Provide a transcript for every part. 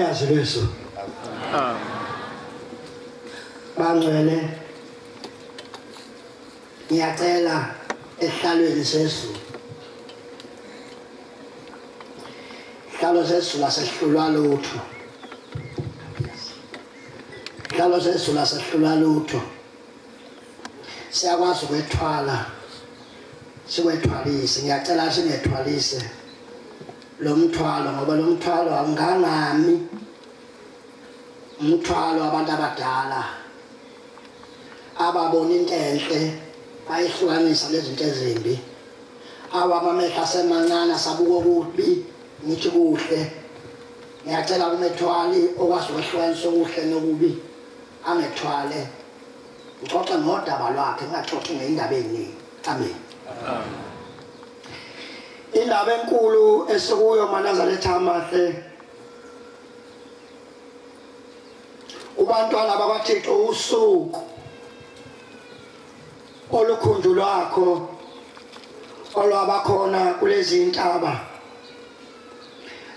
niyazi leso bangcwele ngiyacela ehlalweni sezulu hlalo sezulu asehlulwa lutho hlalo sezulu asehlulwa lutho siyakwazi ukwethwala sikwethwalise ngiyacela singethwalise lo mthwalo ngoba lo mthwalo angangami umthwalo abantu abadala ababona into enhle bayihlukanisa lezi zinto ezimbi abamamehla asemancane asabuka kubi ngithi kuhle ngiyacela kumethwali okwazi ukwehlukanisa okuhle nokubi angethwale ngixoxe ngodaba lwakhe ngingaxoxi ngeindaba eziningi amen indaba enkulu esikuyo maNazaretha amahle ubantwana bakwaThixo usuku olukhunjulwakho olwabakhona kulezi intaba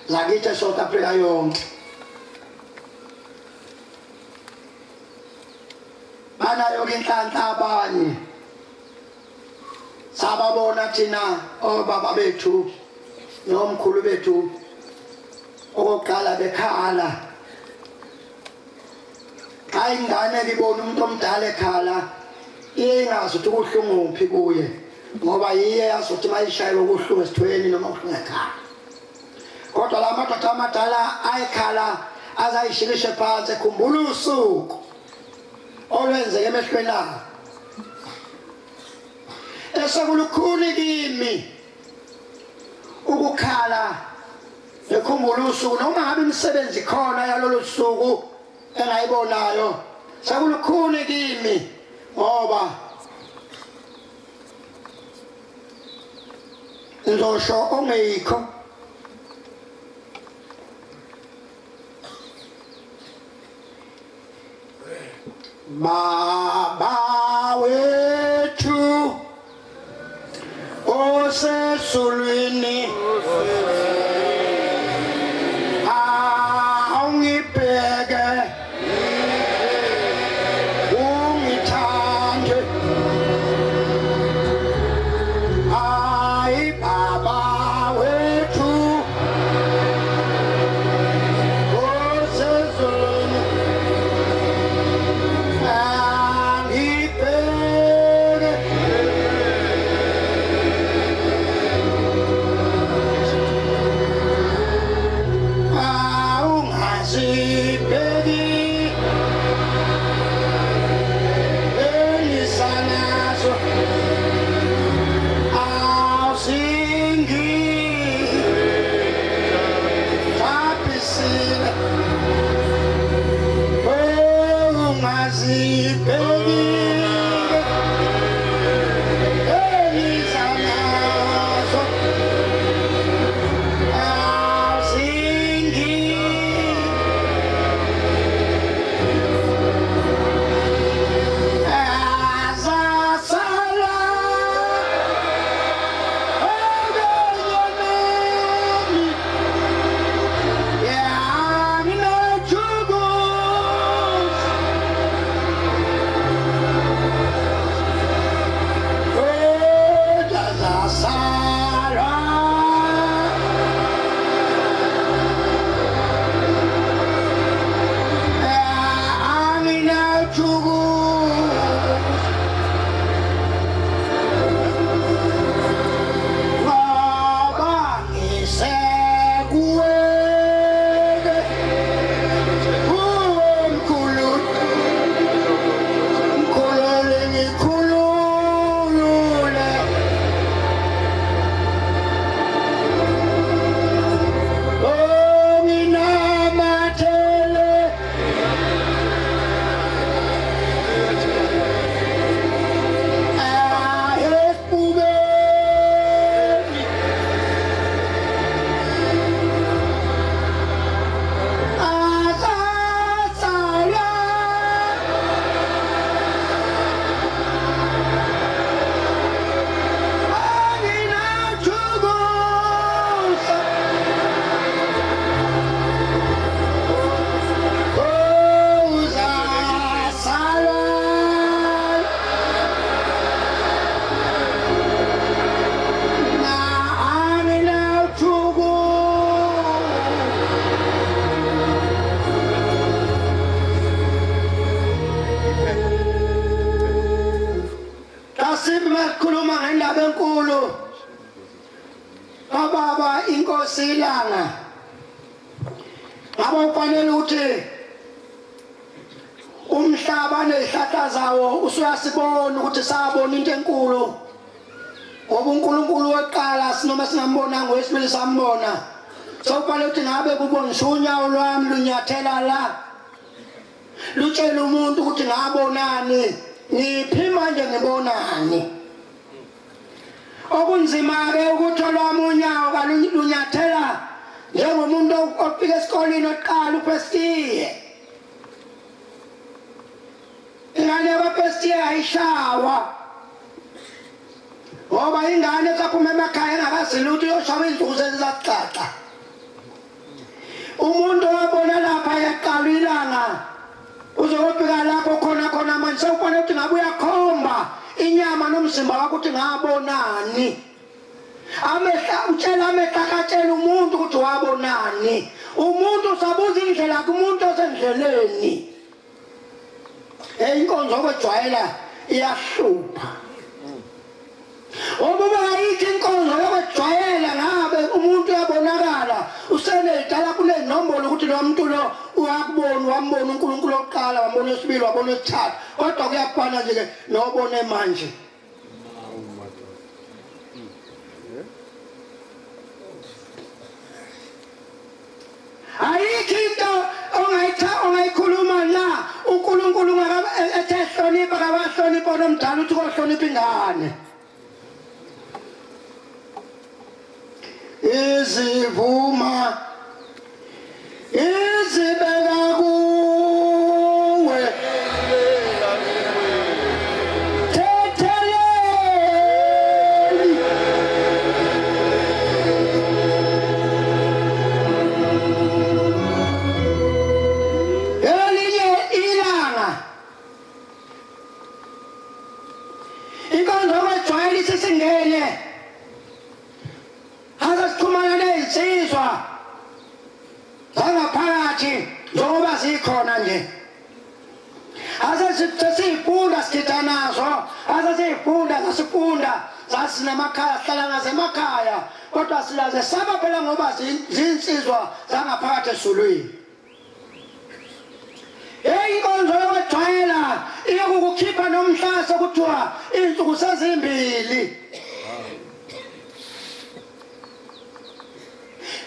zakithi eSouth Africa yonke banayo inhlanhla abanye sababona thina obaba bethu nomkhulu bethu okokuqala bekhala xa ingane libona umuntu omdala ekhala ingazi ukuthi kuhlungu kuphi kuye ngoba yiye yazi ukuthi mayishaywe kuhlungu esithweni noma kuhlungu ekhaya kodwa la madoda amadala ayikhala azayishikishe phansi ekhumbula usuku olwenzeke emehlweni akhe esekulukhuni kimi ukukhala ekhumbula usuku noma ngabe imisebenzi khona yalolu suku engayibonayo sekulukhuni kimi ngoba ngizosho ongekho Baba wethu osesulwini awungibheke ungithande hayi Baba wethu osesulwini kababa inkosi ilanga ngaba ufanele ukuthi umhlaba nezihlahla zawo usuyasibona ukuthi sabona into enkulu ngoba uNkulunkulu weqala sinoma singambonanga ngowesibili sambona sokufanele ukuthi ngabe kuboniswa unyawo lwami lunyathela la lutshela umuntu ukuthi ngabonani ngiphi manje ngibonani okunzima-ke ukuthi olwami unyawo kalunyathela njengomuntu ofika esikoleni oqala upestiye ingane yabapestiye ayishawa ngoba ingane esaphuma emakhaya engakazili ukuthi uyoshawa izinsuku sezizacaca umuntu wabona lapha yaqala ilanga uzokufika lapho khona manje sewufanele ukuthi ngabe uyakhomba inyama nomzimba wakho ukuthi ngabonani amehla utshela amehla akatshela umuntu ukuthi wabonani umuntu usabuza indlela kumuntu osendleleni inkonzo yokwejwayela iyahlupha ngoba bayithi inkonzo yokwejwayela ngabe umuntu uyabonakala usenedala kunenombolo ukuthi lo muntu lo uyakubona wambona uNkulunkulu oqala wambona esibili wabona esithathu kodwa kuyafana nje ke nobone manje ayikho into ongayikhuluma la uNkulunkulu ethe hlonipha kabahlonipha nomdala uthi kohlonipha ingane izivuma izibeka kuwe thetheleni elinye ilanga inkonzo yokwejwayela isisingene azasixhumana ney'nsizwa zangaphakathi njengoba zikhona nje asesiyifunda sigida nazo zasifunda zasinamakhaya sihlala nasemakhaya kodwa silaze saba phela ngoba zinsizwa zangaphakathi esulwini inkonzo yokwejwayela iyokukukhipha nomhlaso kuthiwa iy'nsuku sezimbili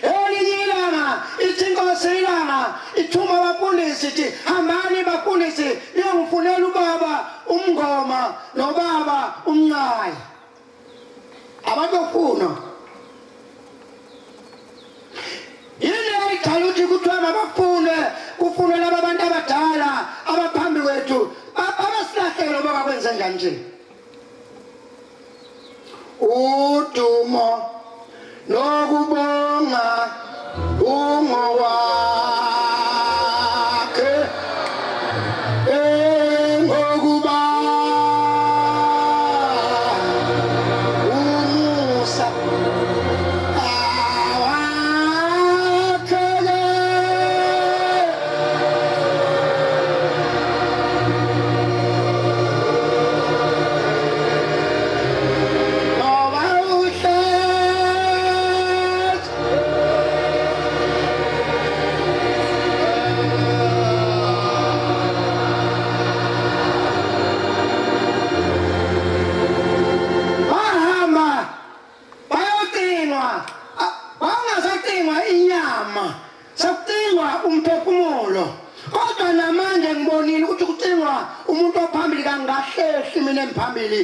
elinye ilanga ithi inkosi ilanga ithuma abafundisi ithi hambani bafundisi niyongifunela ubaba umngoma nobaba umncayi abatofuna yini ayidala ukuthi kuthiwa mabafunde kufunwe laba abantu abadala abaphambi kwethu abasilahlekelo bakakwenze njani nje udumo nokubonga ungowakhe ngokuba umusa awakhe umphefumulo kodwa namanje ngibonile ukuthi kucingwa umuntu ophambili kangahlehli mina emphambili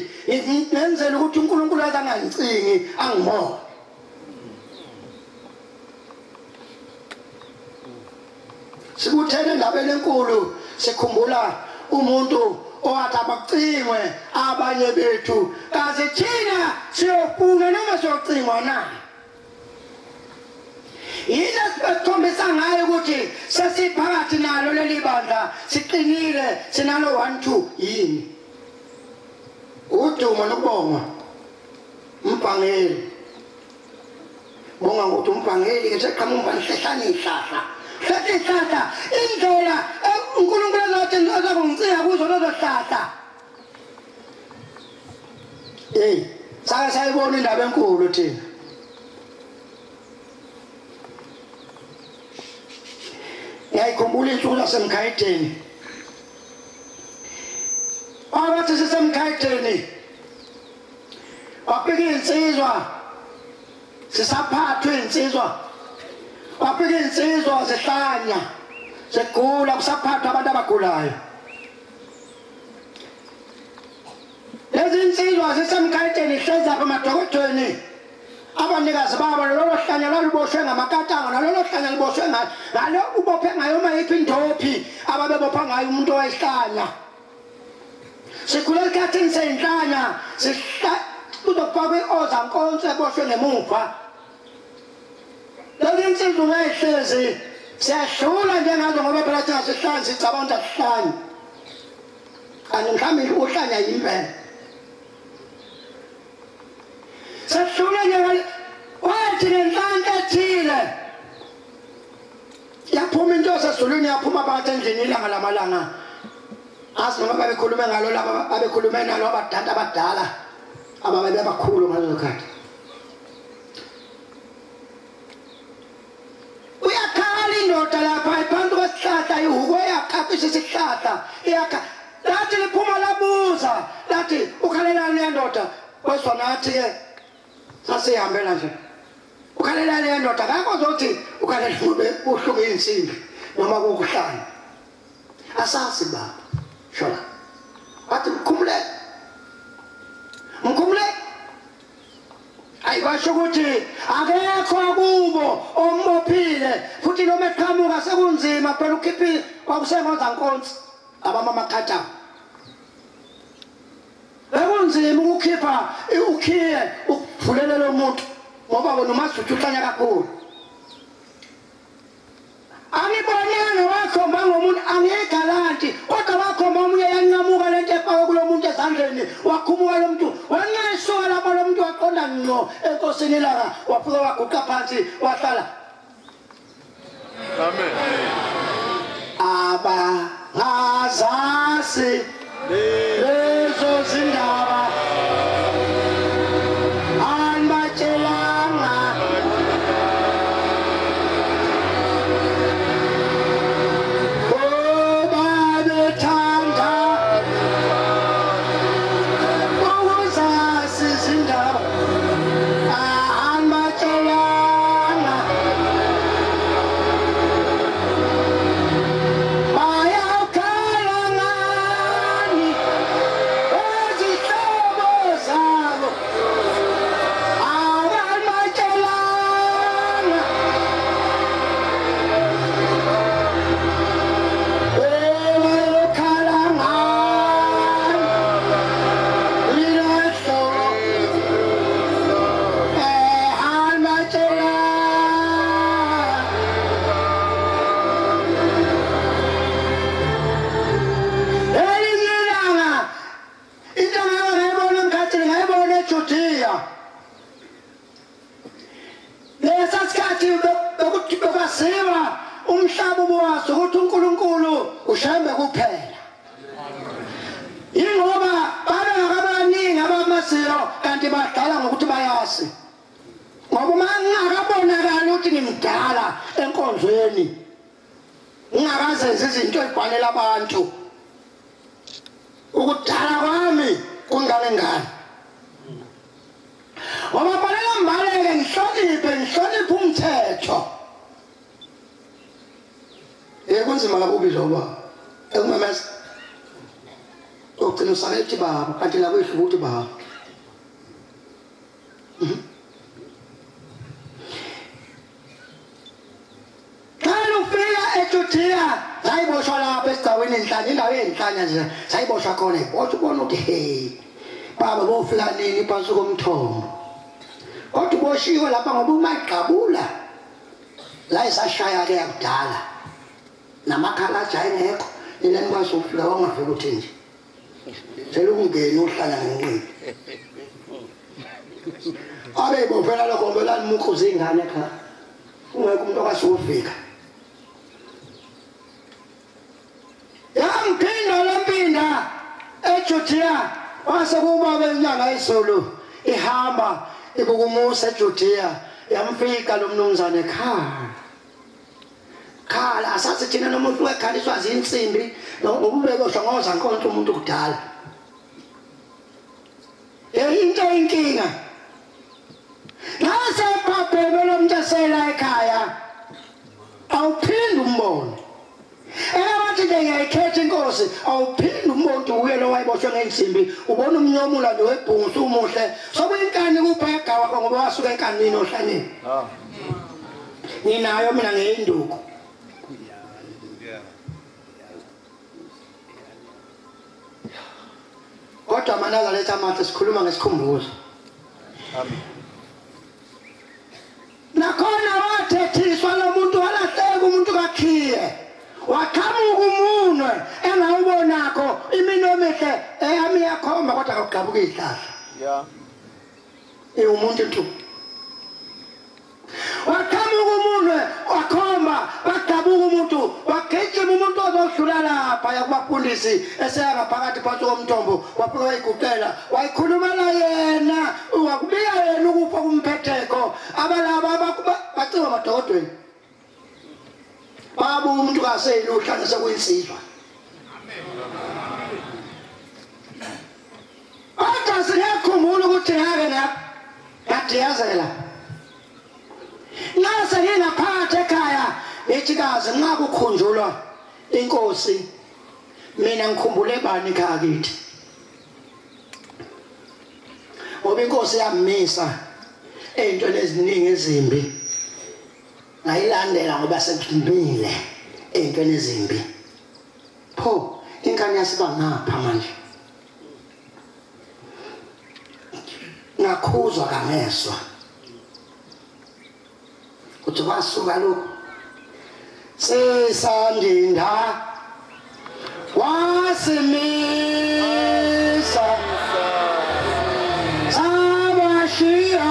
ngenzela ukuthi uNkulunkulu azangangicingi angibone sikuthele endabeni enkulu sikhumbula umuntu owathi abakucingwe abanye bethu kaze thina siyofuna noma siyocingwa na yini esikhombisa ngayo ukuthi sesiphakathi nalo leli bandla siqinile sinalo 1-2 yini udumo nokubonga umbhangeli bonga ukuthi umbhangeli ke seqhamuka nihlehlana ihlahla ihlahla indlela uNkulunkulu azathi azakungicika kuzo lezo hlahla sake sayibona indaba enkulu thina ngiyayikhumbula insuku zasemkhayedeni abathi sisemkhayedeni wafika insizwa sisaphathwe insizwa wafika insizwa zihlanya segula kusaphathwa abantu abagulayo lezi insizwa zisemkhayedeni hlezi apha emadokodweni abanikazi babo lolo hlanya laluboshwe ngamakatanga nalolo hlanya liboshwe ngalo ubophe ngayo mayiphi indophi ababebopha ngayo umuntu owayihlanya sikhule esikhathini seyinhlanya kuzofakwa ozankonzo eboshwe ngemuva lezi insizwa ungayihlezi siyahlula njengazo ngoba phela thina sihlanya sicabanga ukuthi asihlanya kanti mhlawumbe uhlanya yimpela sahlula nje wathi ngenhlanhla ethile yaphuma into sesizulwini yaphuma phakathi endlini ilanga lamalanga asi noma babekhulume ngalo laba abekhulume nalo abadala abadala ababe abakhulu ngalo khathi uyakhala indoda lapha phansi kwesihlahla ihuko yakhaphisa isihlahla iyakha lathi liphuma labuza lathi ukhalelani yendoda kweswa nathi ke sasihambela nje ukhalela le ndoda akho zothi ukhalela ngobe uhluke insimbi noma kokuhlala asasi baba shola athi mkhumule ayibasho ukuthi akekho kubo ombophile futhi noma eqhamuka sekunzima phela ukhiphi kwakusengoza nkonsi abamama khatha ekunzima ukukhipha ukhiye ukuvulela lo muntu ngoba wena umasuthu uhlanya kakhulu angibonanga wakhomba ngomuntu angegalanti kodwa wakhomba umunye yanqamuka lento efaka kulo muntu ezandleni wakhumuka lo muntu wanqesuka lapho lo muntu waqonda ngqo enkosini laka wafika waguqa phansi wahlala amen aba ngazasi lezo zindaba anbatshelanga babethanda ukuzazi izindaba anbatshelanga bayakhala ngani ezihlobo zabo abanbatshelanga bayakhala ngani lilahlo anbatshelanga elinye ilanga into ngayibona emkhathini ngayibona eJudiya lesa sikhathi bekwaziwa umhlaba ubuwazi ukuthi uNkulunkulu ushembe kuphela ingoba babengakabaningi abamaziyo kanti badala ngokuthi bayazi ngoba uma ngingakabonakali ukuthi ngimdala enkonzweni ngingakazenzi izinto ezibhalela abantu ukudala kwami kungane ngane ngoba fanele ngibaleke ngihloniphe umthetho kunzima kabubi zoba ekumemeza ugcina usalethi baba kanti lakwehlu ukuthi baba eJudiya zayiboshwa lapha esigcaweni enhlanye indawo yenhlanya nje zayiboshwa khona iboshwa ubona ukuthi hey baba bofika nini phansi komthombo kodwa uboshiwe lapha ngoba umagqabula la isashaya ke yakudala namakhalaja ayengekho nina nikwazi ukufika wangafika ukuthi nje selungena uhlala ngenqini abe bophela lokho ngolani mukhuzi ingane ekhaya ungekho umuntu okasufika yamphinda lempinda eJudiya wase kuba benyanga izolo ihamba ibukumusa eJudiya yamfika lo mnumzane ekhaya khala asathi thina nomuntu wekhaliswa zinsimbi nokubekwa shongoza nkonzo umuntu kudala into inkinga nase phaphelo lomntasela ekhaya awuphindi umbone wathi nje ngiyayikhetha inkosi awuphindi umuntu uye lo wayiboshwe ngensimbi ubona umnyomula lo webhungu umuhle sokuyinkani kubhega wakho ngoba wasuka enkanini ohlaneni ninayo mina ngeyinduku kodwa manaza letha amathe sikhuluma ngesikhumbuzo nakhona wathethiswa lo muntu walahleka umuntu kakhiye waqhamuka umunwe engawubonakho iminomehle eyami yakhomba kodwa akugqabuka ihlahla umuntu ntu waqhamuka umunwe wakhomba waqhabuka umuntu wagijima umuntu ozodlula lapha yakubafundisi eseyangaphakathi phansi komthombo waphuka wayiguqela wayikhulumela yena wakubika yena ukufa kumphetheko abalaba baciwa madodweni babu umuntu kaseyiluhla nesekuyinsizwa kodwa singekhumbula ukuthi ngake ngadiyazela nase ngingaphakathi ekhaya ethikazi nxa kukhunjulwa inkosi mina ngikhumbule bani ekhaya kithi ngoba inkosi yamisa ey'ntweni eziningi ezimbi ngayilandela ngoba sekudumile ey'ntweni ezimbi pho inkani yasiba ngapha manje ngakhuzwa kameswa kuthi kwasuka lokhu sesandinda wasimisa sabashiya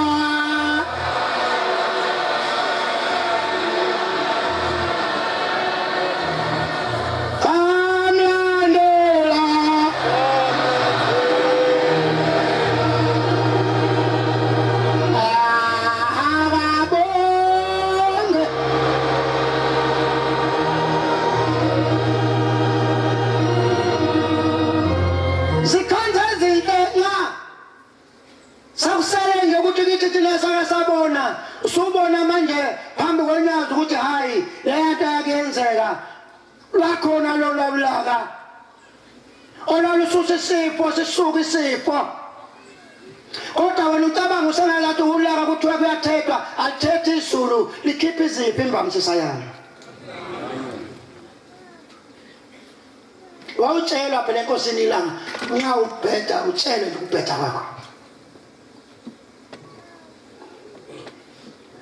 usubona manje phambi kwenyazi ukuthi hayi lento yakuyenzeka lakhona lo labulaka olalususa isifo sisuka isifo kodwa wena ucabanga usengathi ulaka kuthiwa kuyathethwa alithethe izulu likhipha iziphi imvamsisa yalo wawutshelwa phela enkosini ilanga nxa ubheda utshele ukubheda kwakho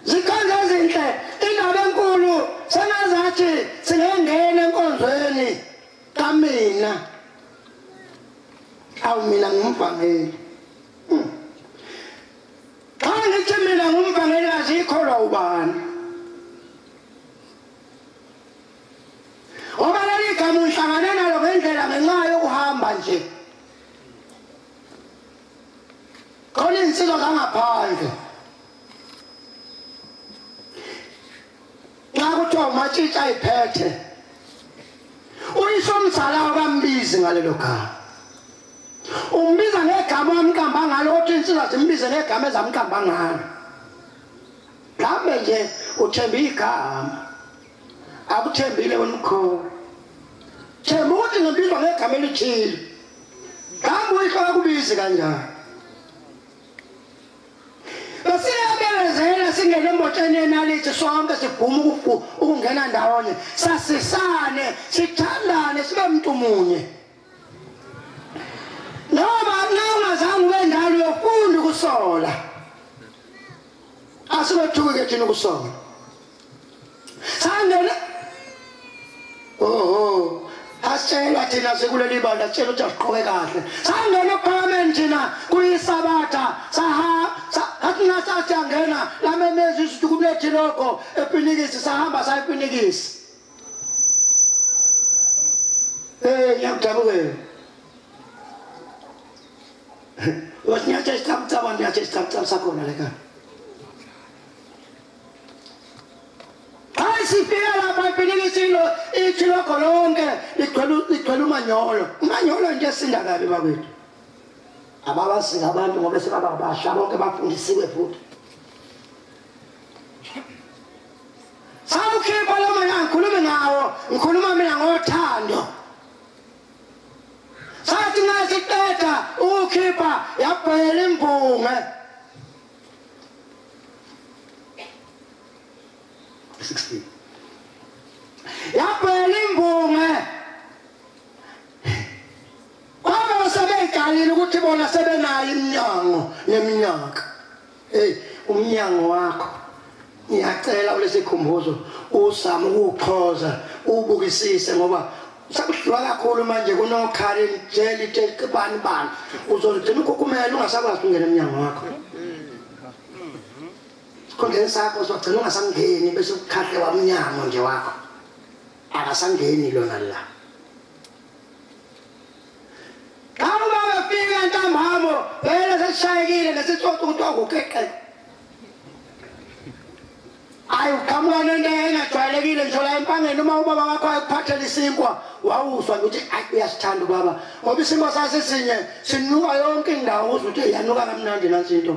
zikhonza ezinhle indaba enkulu sengazathi singengena enkonzweni kamina awu mina ngumvangeli xa ngithi mina ngumvangeli azikholwa ubani ngoba leli gama uhlangane nalo ngendlela ngenxa yokuhamba nje khona izinsizwa zangaphandle nxa kuthiwa umatshitshi ayiphethe uyisomzala wakambizi ngalelo gama umbiza ngegama wamqamba ngalo othi insizwa zimbize ngegama ezamqamba ngalo mhlawumbe nje uthembe igama akuthembile wena ukhona themba ukuthi ngibizwa ngegama elithile ngamba uyihlola kubizi kanjani besiyabelezela singene embotsheni yenalithi sonke siguma ukungena ndawonye sasisane sithandane sibe muntu munye noma ungazange ube ndalo yofunda ukusola asibethuke thina ukusola sangene asitshelwa thina sekuleli banda sitshela ukuthi asiqoke kahle sangena ephakameni thina kuyisabatha athi nasathi angena lamemeza isithi kulethi lokho epinikisi sahamba sayipinikisi ngiyakudabukela wasinyatshe isithabuthaba ndiyatshe isithabuthaba sakhona lekana hayi sifika lapha Ungaphinikisilo ithi lokho lonke ligcwele umanyolo. Umanyolo nje esinda kabi bakwethu. Ababasinga abantu ngoba sebabasha bonke bafundisiwe futhi. Sawukhipha lo moya ngikhulume ngawo, ngikhuluma mina ngothando. Sathi ngasiqeda ukhipha yaphela imbunge. 16. Yaphela imbunge. Kwaba sebeyiqalile ukuthi bona sebenayo iminyango neminyaka. Umnyango wakho ngiyacela ulesikhumbuzo usama ukuxhoza ubukisise ngoba sakuhlwa kakhulu manje kunokhari jeli tekubani bani uzogcina ukukumela ungasakwazi ukungena eminyango wakho. Konke sakho uzogcina ungasangeni bese ukhahle wamnyango nje wakho akasangeni lona la. Kamu bafika ntambamo vele seshayekile nesitsotho ukuthi akukeqe. Ayo kamwana engajwayelekile nje la empangeni uma ubaba wakho ayikuphathela isinkwa wawuswa ukuthi uyasithanda ubaba ngoba isinkwa sasesinye sinuka yonke indawo uzwe ukuthi yanuka kamnandi nansi into.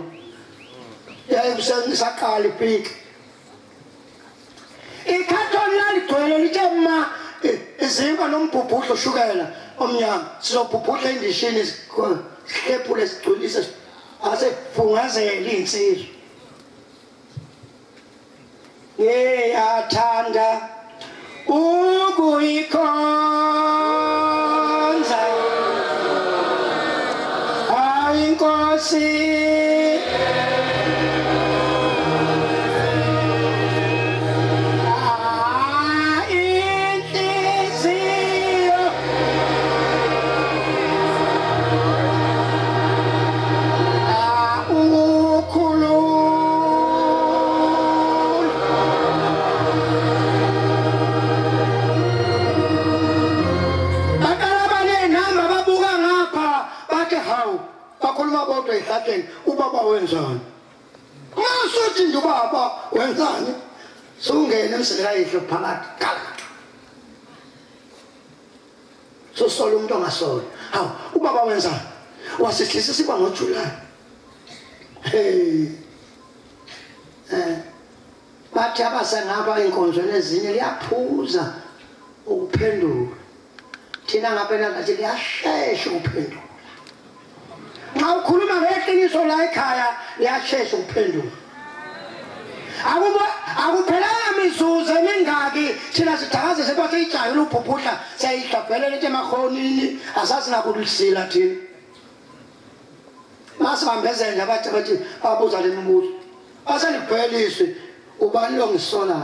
Yayikusaqala iphiki. Ikhathoni laligcwele lithe ma izinkwa nombhubhuhlo ushukela omnyama sizobhubhuhla endishini sihlephule sigculise asefungazela insizwe. Ngiyathanda ukuyikhonza hayi Nkosi ubaba wenzani masuthi nje ubaba wenzani sungena emsela yihlo phakathi kalaka sosola umuntu ongasola hawu ubaba wenzani wasihlisa siba ngoJuly bathi abasengaba inkonzweni ezinye liyaphuza ukuphendula thina ngaphela ngathi liyashesha ukuphendula. Nxa ukhuluma ngeqiniso la ekhaya liyashesha ukuphendula. Akuphelanga mizuzu emingaki thina sithakazise kwathi ijayela ubhubhuhla siyayihlabhelela into emakhonini asazi nakulisila thina. Masibambezela bathi abuza le mibuzo. Aselibheliswe ubani lo ngisola.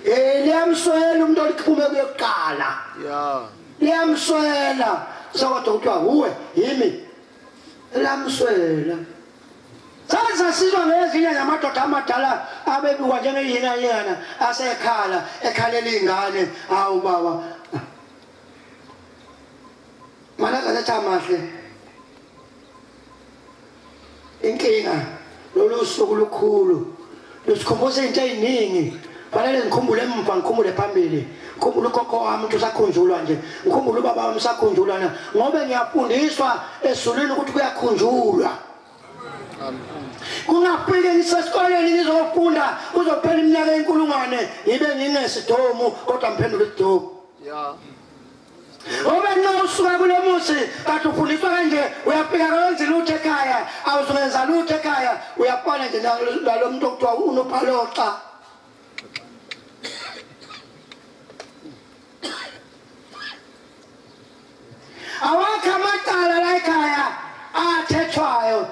Liyamswela umuntu olikhume kuyoqala. Yeah. Liyamswela. Sawathi kuthiwa uwe yimi lamswela. Sasizwa ngezinye zamadoda amadala abebiwa njengeyinanyana asekhala ekhalela ingane hawu baba. Mana kaletha amahle. Inkinga lolu suku lukhulu. Lusikhumbuza into eziningi. Fanele ngikhumbule emva ngikhumbule phambili. Ngikhumbule ukhokho wami ukuthi usakhunjulwa nje. Ngikhumbule ubaba wami usakhunjulwa na. Ngoba ngiyafundiswa esulwini ukuthi kuyakhunjulwa. Kungafike ngisesikoleni ngizofunda kuzophela iminyaka enkulungwane ngibe ngingesidomu kodwa ngiphendule isidomu. Yeah. Ngoba nxa usuka kule musi kanti ufundiswa kanje uyafika kwenza lutho ekhaya awuzenza lutho ekhaya uyaqala nje nalo muntu okuthiwa unophaloxa. Awakha amacala la ekhaya athethwayo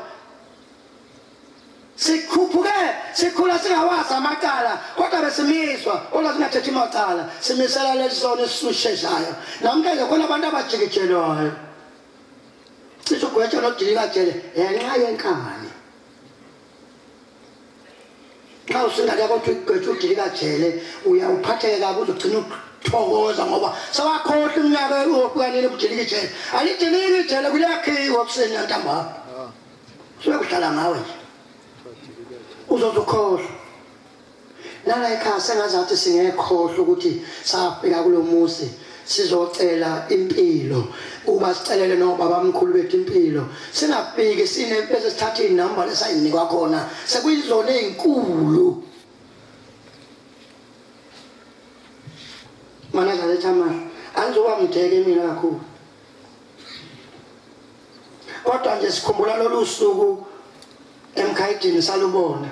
sikhula singawazi amacala kodwa besimiswa ola singathethi amacala simisela lesona esisheshayo namhlanje khona abantu abajikijelwayo cishe ugwetshe nokujilika jele ngenxa yenkani xa usingale ukuthi ugwetshe ujilika jele uyawuphatheka kabi uzogcina ukuthokoza ngoba sawakhohle iminyaka yokukanile ubujilika jele alijilika jele kuyakhiwa obuseni ntambama suke kuhlala ngawe nje uzozukhohlwa nala ekhaya sengazathi singekhohle ukuthi safika kulomuzi sizocela impilo uba sicelele nobaba omkhulu bethu impilo singafiki sinempese sithatha inamba lesayinikwa khona sekuyizona ezinkulu mana zalethamana angizoba mdeke mina kakhulu kodwa nje sikhumbula lolu suku emkhayidini salubona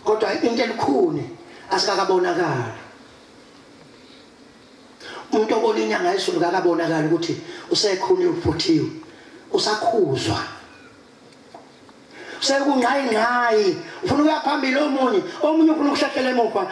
kodwa into elikhuni asikakabonakala umuntu obona inyanga yesulu kakabonakala ukuthi usekhuni ufuthiwe usakhuzwa sekungqayingqayi ufuna ukuya phambili omunye ufuna ukuhlehlela emuva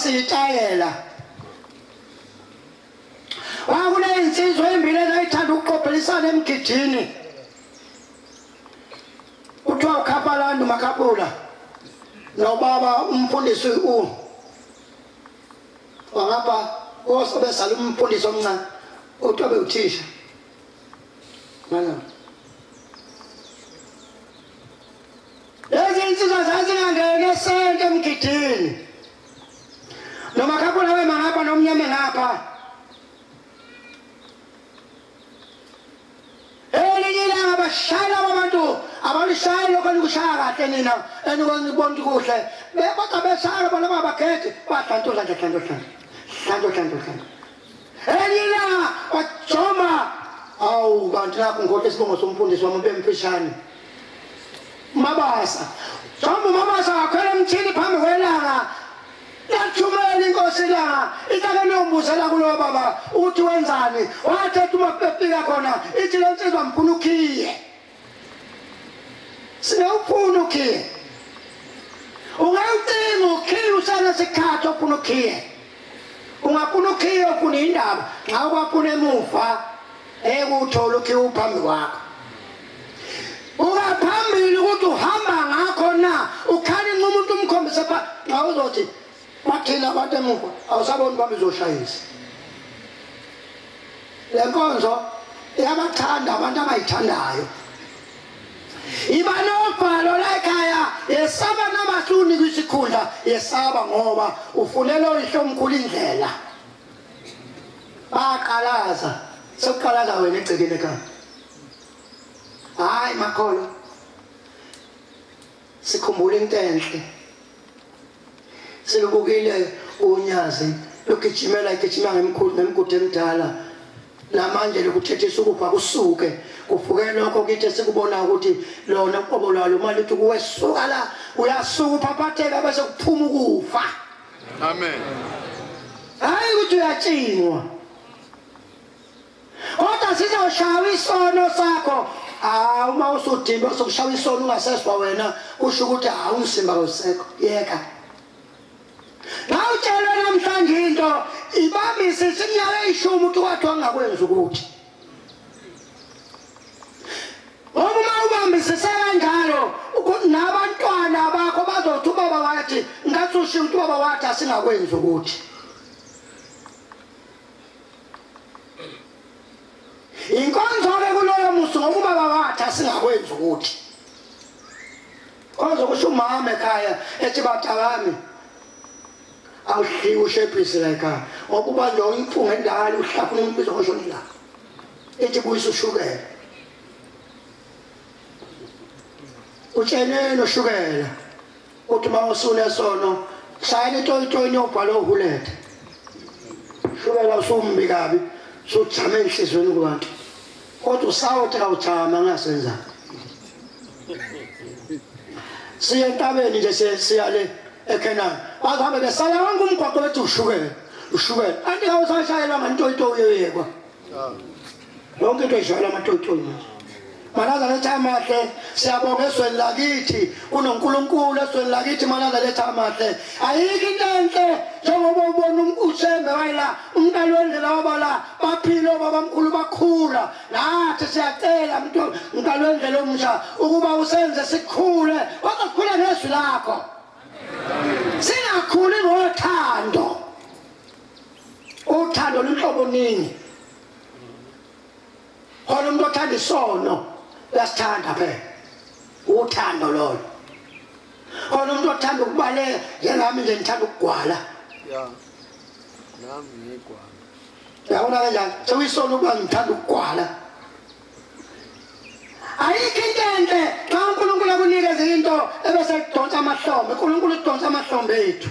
siyitayela wakune insizwa embili ezayithanda ukuqophelisana emgidini kuthiwa uKhapalandi uMakhapula nobaba umfundisi wangapha osebesala umfundisi omncane uthobe uthisha mana lezi insizwa zazingangene sonke emgidini noMakhapula wema ngapha nomnyame ngapha abashayela abantu abalishayela lokho likushaya kahle nina enikubona kuhle kodwa beshayela bona babakhethe bahlantoza nje hlanto elila wajoma awu kanti lapho ngokho isibongo somfundisi wami bemfishane mabasa joma mabasa akhwela emthini phambi kwelanga lathumela inkosi la itake nombuzela kulo baba uthi wenzani wathetha uma befika khona ithi lensizwa mfuna ukhiye sinawufuna ukhiye ungayucinga ukhiye usana sikhatho ufuna ukhiye ungafuna ukhiye ufuna indaba xa kwafuna emuva ekuthola ukhiye uphambi kwakho ungaphambili ukuthi uhamba ngakho na ukhali nxa umuntu umkhombise xa uzothi bathina abantu emuva awusaboni bami uzoshayisa le nkonzo iyabathanda abantu abayithandayo. Iba nobhalo la ekhaya yesaba namahluni kwisikhundla yesaba ngoba ufunela uyihlomkhulu indlela. Baqalaza sokuqalaza wena egcekeni ekhaya. Hayi makholo sikhumbula into enhle. Silubukile unyazi lokugijimela igijima ngemigudu emidala. Namanje lokuthethisa ukupha kusuke kufuke lokho kithi sikubona ukuthi lona uqobo lalo manje uthi kuwesuka la uyasuka uphaphetheka bese kuphuma ukufa. Amen. Hayi ukuthi uyatshingwa. Kodwa sizoshawa isono sakho. Uma usudimba sokushaya isono ungaseswa wena usho ukuthi umsimba awusekho. Yeka. Nawutshela namhlanje into ibambise iminyaka eyishumi uthi kwathiwa ngakwenza ukuthi. Uma ubambisise kanjalo nabantwana bakho bazothi ubaba wathi ngathi usho ukuthi ubaba wathi asingakwenza ukuthi. Inkonzo-ke kuloyo musu ngoba ubaba wathi asingakwenza ukuthi. Konzo kusho umama ekhaya ethi batabami awuhliwe ushebhisi la ekhaya ngoba ubanjwa umphunga endala uhlafuna impizo ngoshoni la ethi buyisa ushukela utshenene ushukela uthi uma usune sono shayela itoyitoyini yobhalo ohulethe ushukela usumbi kabi sujame enhlizweni kubantu kodwa usawuthi awujama ngasenza siye entabeni nje siyale eKenani bahambe besala wonke umgwaqo bethi ushukela anti awusashayelwa ngantoyitoyi yeyekwa yonke into ishayela amatoyitoyi malaza letha amahle siyabonga esweni lakithi kunoNkulunkulu esweni lakithi malaza letha amahle ayikho into enhle njengoba ubona uShembe wayela umntana wendlela wabala baphila babamkhulu bakhula nathi siyacela umntana wendlela omusha ukuba usenze sikhule kodwa sikhule ngeswi lakho. Singakhuli ngothando. Uthando lunhlobo ningi. Khona umuntu othanda isono uyasithanda phela. Uthando lolo. Khona umuntu othanda ukubaleka njengami nje ngithanda ukugwala. Ya. Nami ngigwala. Yabona kanjani? Sewisono ukuba ngithanda ukugwala. Ayikho into enhle xa uNkulunkulu akunikeze into ebese idonsa amahlombe. uNkulunkulu idonsa amahlombe ethu.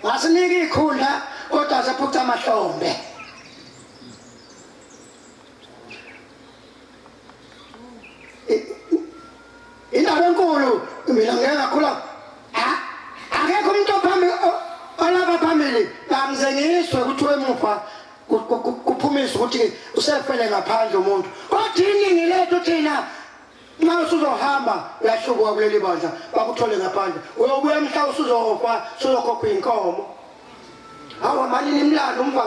Ngasinika ikhundla kodwa sephutha amahlombe. Indaba enkulu mina ngeke ngakhula akekho umuntu ophambi olapha phambili bangizengiswe kuthiwe emuva kuphumiswa ukuthi usefele ngaphandle umuntu kodwa iningi lethu thina nxa usuzohamba uyahlubuka kuleli bandla bakuthole ngaphandle uyobuya mhla usuzofa usuzokhokha inkomo awu malini imlando umva